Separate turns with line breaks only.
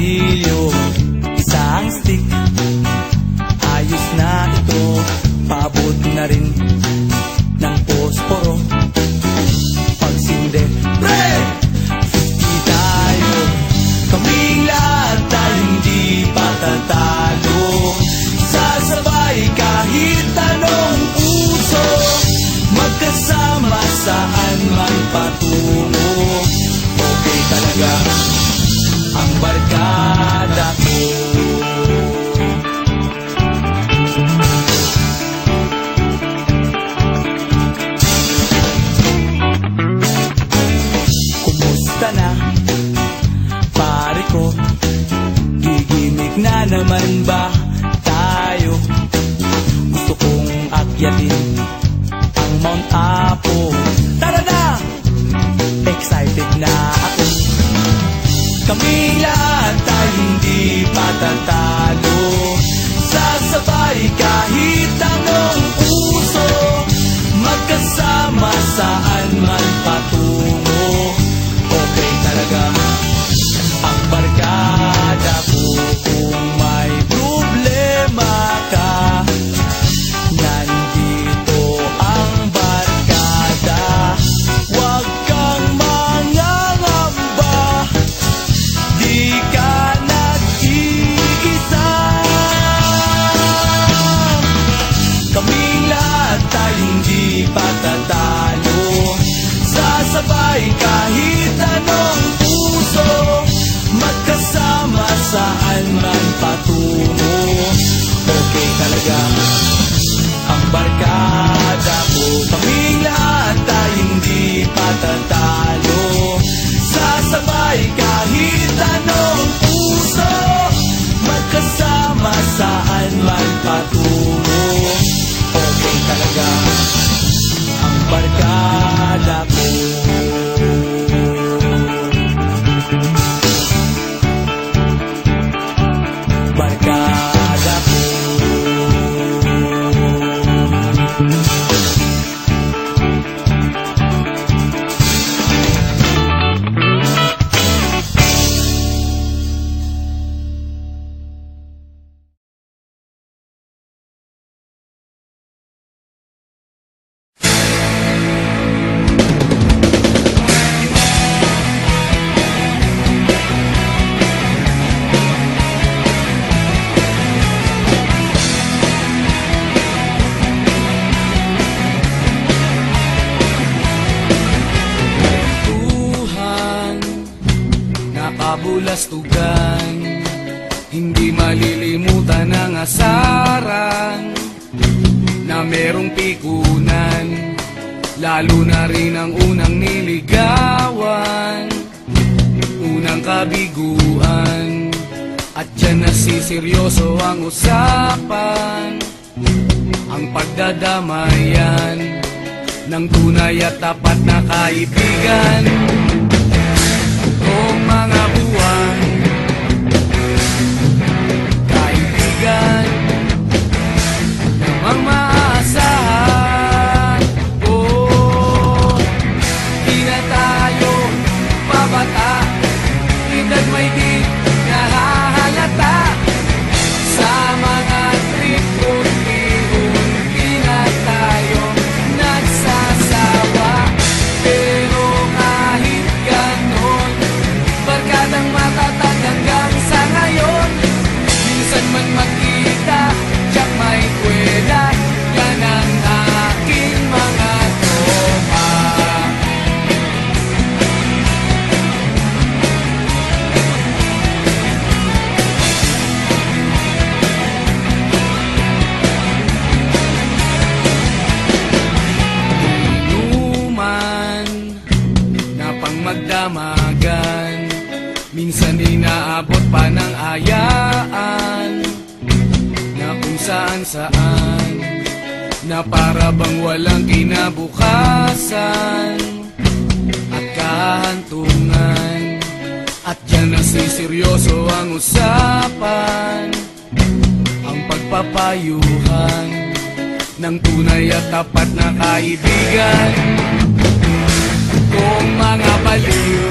tornilyo, isang stick. Ayos na ito, paabot na rin ng posporo. Pagsinde, pre! 50 tayo, kaming lahat ay hindi patatalo. Sasabay kahit anong uso, magkasama saan man patungo. Okay talaga ang barkada ko. Kumusta na, pare ko? Gigimik na naman ba tayo? Gusto kong akyatin ang Mount Apo. Tara na! Excited na ako. Kaming lahat ay hindi patatalo. Sasabay kahit anong uso, magkasama saan man patungo. Okay talaga ang barkada ko. Kung may problema ka, nandito ang barkada. Huwag kang mangangamba, di ka nag-iisa. Kaming lahat ay hindi patatalo. Sasabay kahit anong puso, magkasama saan man patungo. Okay talaga ang barkada ko. Kaming lahat ay hindi patatalo. Sasabay kahit anong puso, magkasama saan man patungo. Okay talaga ang barkada ko. Barkada ko. Kabulastugan, hindi malilimutan ang asaran na merong pikunan, lalo na rin ang unang niligawan, unang kabiguan. At dyan nasiseryoso ang usapan, ang pagdadamayan ng tunay at tapat na kaibigan. Kung mga buwan, kaibigan, namang maaasahan. Oh, di na tayo pabata, edad may di nahahalata. Sa mga trip unti-unti na tayo nagsasawa. Pero kahit ganon, barkadang matatag hanggang sa ngayon. Minsan man magkita, tiyak may kwela, yan ang aking mga tropa. Inuman na pang magdamagan, minsan inaabot pa ng ayaan, na kung saan-saan, na para bang walang kinabukasan at kahantungan. At dyan nasiseryoso ang usapan, ang pagpapayuhan ng tunay at tapat na kaibigan. Kung mga baliw